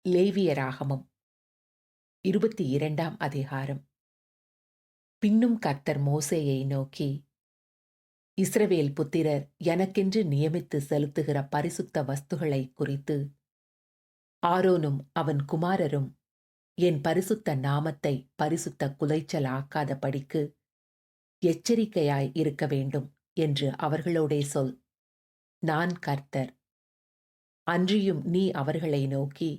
லேவியராகமம் 22ஆம் அதிகாரம். பின்னும் கர்த்தர் மோசேயை நோக்கி, இஸ்ரவேல் புத்திரர் எனக்கென்று நியமித்து செலுத்துகிற பரிசுத்த வஸ்துகளைக் குறித்து ஆரோனும் அவன் குமாரரும் என் பரிசுத்த நாமத்தை பரிசுத்த குலைச்சலாக்காதபடிக்கு எச்சரிக்கையாய் இருக்க வேண்டும் என்று அவர்களோடே சொல். நான் கர்த்தர். அன்றியும் நீ அவர்களை நோக்கி,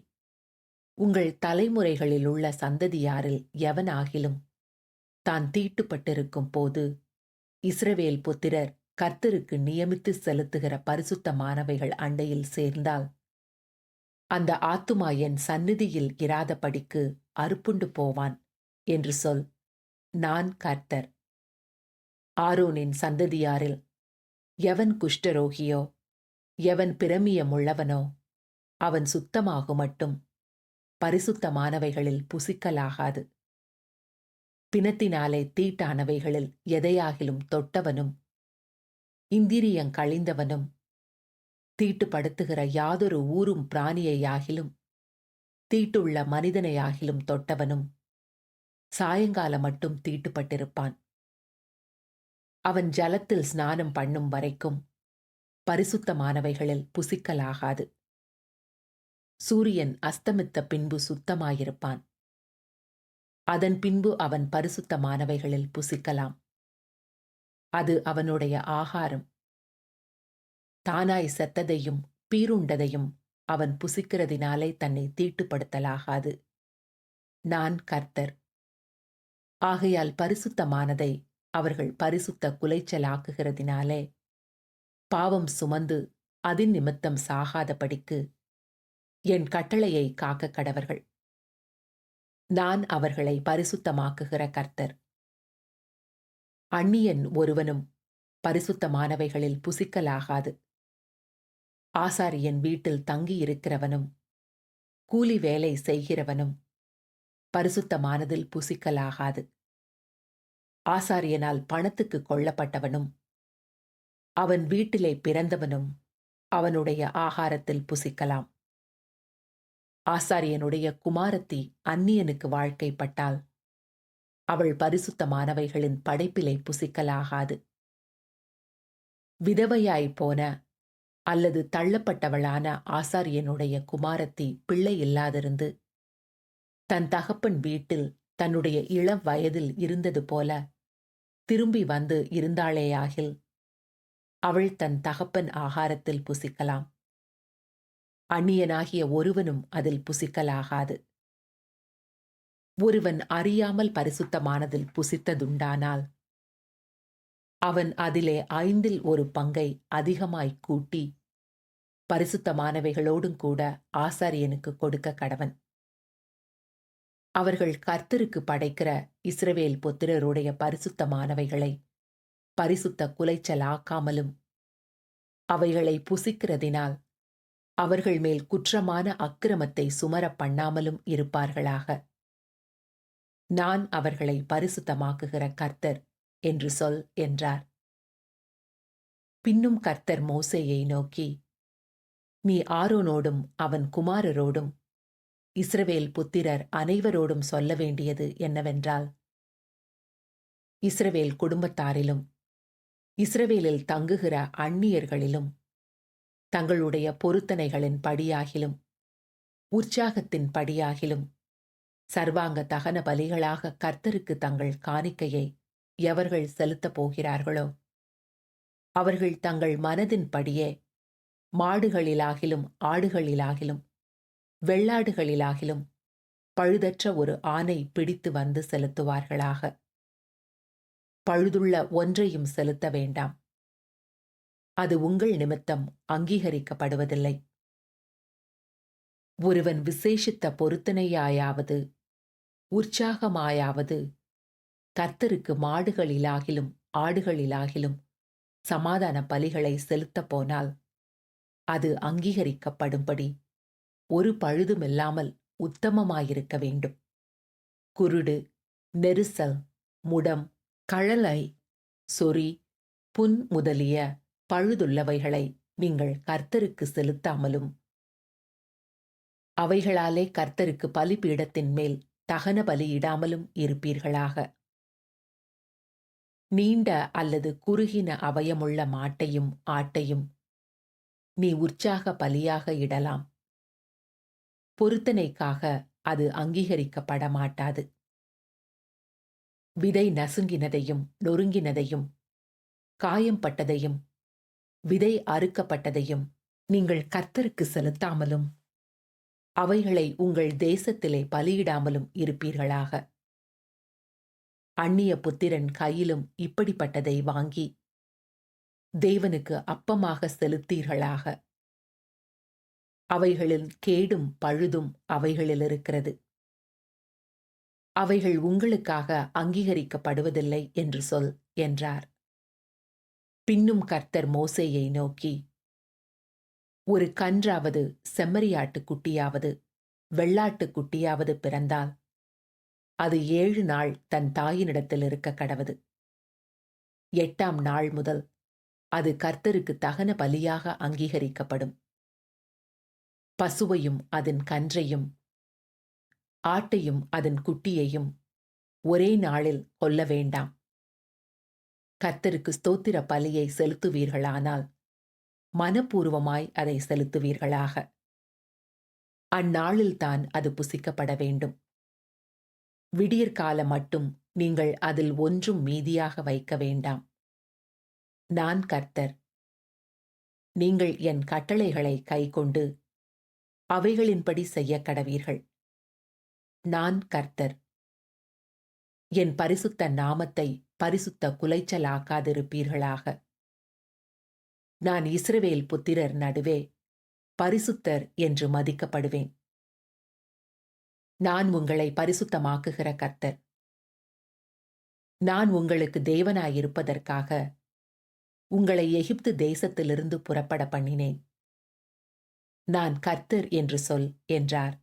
உங்கள் தலைமுறைகளிலுள்ள சந்ததியாரில் எவனாகிலும் தான் தீட்டுப்பட்டிருக்கும் போது இஸ்ரவேல் புத்திரர் கர்த்தருக்கு நியமித்து செலுத்துகிற பரிசுத்தமானவைகள் அண்டையில் சேர்ந்தால் அந்த ஆத்துமா என் சந்நிதியில் இராதபடிக்கு அறுப்புண்டு போவான் என்று சொல். நான் கர்த்தர். ஆரோனின் சந்ததியாரில் எவன் குஷ்டரோகியோ எவன் பிரமியமுள்ளவனோ அவன் சுத்தமாகுமட்டும் பரிசுத்தமானவைகளில் புசிக்கலாகாது. பிணத்தினாலே தீட்டானவைகளில் எதையாகிலும் தொட்டவனும் இந்திரியங்கழிந்தவனும் தீட்டுப்படுத்துகிற யாதொரு ஊரும் பிராணியையாகிலும் தீட்டுள்ள மனிதனையாகிலும் தொட்டவனும் சாயங்காலம் மட்டும் தீட்டுப்பட்டிருப்பான். அவன் ஜலத்தில் ஸ்நானம் பண்ணும் வரைக்கும் பரிசுத்தமானவைகளில் புசிக்கலாகாது. சூரியன் அஸ்தமித்த பின்பு சுத்தமாயிருப்பான். அதன் பின்பு அவன் பரிசுத்தமானவைகளில் புசிக்கலாம். அது அவனுடைய ஆகாரம். தானாய் செத்ததையும் பீருண்டதையும் அவன் புசிக்கிறதினாலே தன்னை தீட்டுப்படுத்தலாகாது. நான் கர்த்தர். ஆகையால் பரிசுத்தமானதை அவர்கள் பரிசுத்த குலைச்சலாக்குகிறதினாலே பாவம் சுமந்து அதின் நிமித்தம் சாகாதபடிக்கு என் கட்டளையை காக்க கடவர்கள். நான் அவர்களை பரிசுத்தமாக்குகிற கர்த்தர். அந்நியன் ஒருவனும் பரிசுத்தமானவைகளில் புசிக்கலாகாது. ஆசாரியன் வீட்டில் தங்கியிருக்கிறவனும் கூலி வேலை செய்கிறவனும் பரிசுத்தமானதில் புசிக்கலாகாது. ஆசாரியனால் பணத்துக்கு கொள்ளப்பட்டவனும் அவன் வீட்டிலே பிறந்தவனும் அவனுடைய ஆகாரத்தில் புசிக்கலாம். ஆசாரியனுடைய குமாரத்தி அந்நியனுக்கு வாழ்க்கைப்பட்டால் அவள் பரிசுத்தமானவைகளின் படைப்பிலே புசிக்கலாகாது. விதவையாய்ப்போன அல்லது தள்ளப்பட்டவளான ஆசாரியனுடைய குமாரத்தி பிள்ளை இல்லாதிருந்து தன் தகப்பன் வீட்டில் தன்னுடைய இளம் வயதில் இருந்தது போல திரும்பி வந்து இருந்தாளேயாகில் அவள் தன் தகப்பன் ஆகாரத்தில் புசிக்கலாம். அந்நியனாகிய ஒருவனும் அதில் புசிக்கலாகாது. ஒருவன் அறியாமல் பரிசுத்தமானதில் புசித்ததுண்டானால் அவன் அதிலே 1/5 அதிகமாய்க் கூட்டி பரிசுத்தமானவைகளோடும் கூட ஆசாரியனுக்கு கொடுக்க கடவன். அவர்கள் கர்த்தருக்கு படைக்கிற இஸ்ரவேல் புத்திரருடைய பரிசுத்தமானவைகளை பரிசுத்த குலைச்சலாக்காமலும் அவைகளை புசிக்கிறதினால் அவர்கள் மேல் குற்றமான அக்கிரமத்தை சுமரப் பண்ணாமலும் இருப்பார்களாக. நான் அவர்களை பரிசுத்தமாக்குகிற கர்த்தர் என்று சொல் என்றார். பின்னும் கர்த்தர் மோசேயை நோக்கி, நீ ஆரோனோடும் அவன் குமாரரோடும் இஸ்ரவேல் புத்திரர் அனைவரோடும் சொல்ல வேண்டியது என்னவென்றால், இஸ்ரவேல் குடும்பத்தாரிலும் இஸ்ரவேலில் தங்குகிற அந்நியர்களிலும் தங்களுடைய பொருத்தனைகளின் படியாகிலும் உற்சாகத்தின் படியாகிலும் சர்வாங்க தகன பலிகளாக கர்த்தருக்கு தங்கள் காணிக்கையை எவர்கள் செலுத்தப் போகிறார்களோ அவர்கள் தங்கள் மனதின்படியே மாடுகளிலாகிலும் ஆடுகளிலாகிலும் வெள்ளாடுகளிலாகிலும் பழுதற்ற ஒரு ஆணை பிடித்து வந்து செலுத்துவார்களாக. பழுதுள்ள ஒன்றையும் செலுத்த வேண்டாம். அது உங்கள் நிமித்தம் அங்கீகரிக்கப்படுவதில்லை. ஒருவன் விசேஷித்த பொருத்தனையாயாவது உற்சாகமாயாவது கர்த்தருக்கு மாடுகளிலாகிலும் ஆடுகளிலாகிலும் சமாதான பலிகளை செலுத்தப் போனால் அது அங்கீகரிக்கப்படும்படி ஒரு பழுதுமில்லாமல் உத்தமமாயிருக்க வேண்டும். குருடு, நெரிசல், முடம், கழலை, சொறி, புண் முதலிய பழுதுள்ளவைகளை நீங்கள் கர்த்தருக்கு செலுத்தாமலும் அவைகளாலே கர்த்தருக்கு பலிபீடத்தின் மேல் தகன பலியிடாமலும் இருப்பீர்களாக. நீண்ட அல்லது குறுகின அவயமுள்ள மாட்டையும் ஆட்டையும் நீ உற்சாக பலியாக இடலாம். பொருத்தனைக்காக அது அங்கீகரிக்கப்பட மாட்டாது. விதை நசுங்கினதையும் நொறுங்கினதையும் காயம்பட்டதையும் விதை அறுக்கப்பட்டதையும் நீங்கள் கர்த்தருக்கு செலுத்தாமலும் அவைகளை உங்கள் தேசத்திலே பலியிடாமலும் இருப்பீர்களாக. அந்நிய புத்திரன் கையிலும் இப்படிப்பட்டதை வாங்கி தேவனுக்கு அப்பமாக செலுத்தீர்களாக. அவைகளில் கேடும் பழுதும் அவைகளில் இருக்கிறது. அவைகள் உங்களுக்காக அங்கீகரிக்கப்படுவதில்லை என்று சொல் என்றார். பின்னும் கர்த்தர் மோசேயை நோக்கி, ஒரு கன்றாவது செம்மறியாட்டுக் குட்டியாவது வெள்ளாட்டுக் குட்டியாவது பிறந்தால் அது 7 நாள் தன் தாயினிடத்தில் இருக்க கடவது. 8ஆம் நாள் முதல் அது கர்த்தருக்கு தகன பலியாக அங்கீகரிக்கப்படும். பசுவையும் அதன் கன்றையும் ஆட்டையும் அதன் குட்டியையும் ஒரே நாளில் கொல்ல வேண்டாம். கர்த்தருக்கு ஸ்தோத்திர பலியை செலுத்துவீர்களானால் மனப்பூர்வமாய் அதை செலுத்துவீர்களாக. அந்நாளில்தான் அது புசிக்கப்பட வேண்டும். விடியற்கால மட்டும் நீங்கள் அதில் ஒன்றும் மீதியாக வைக்க வேண்டாம். நான் கர்த்தர். நீங்கள் என் கட்டளைகளை கைக்கொண்டு அவைகளின்படி செய்யக் கடவீர்கள். நான் கர்த்தர். என் பரிசுத்த நாமத்தை பரிசுத்த குலைச்சலாக்காதிருப்பீர்களாக. நான் இஸ்ரவேல் புத்திரர் நடுவே பரிசுத்தர் என்று மதிக்கப்படுவேன். நான் உங்களை பரிசுத்தமாக்குகிற கர்த்தர். நான் உங்களுக்கு தேவனாயிருப்பதற்காக உங்களை எகிப்து தேசத்திலிருந்து புறப்பட பண்ணினேன். நான் கர்த்தர் என்று சொல் என்றார்.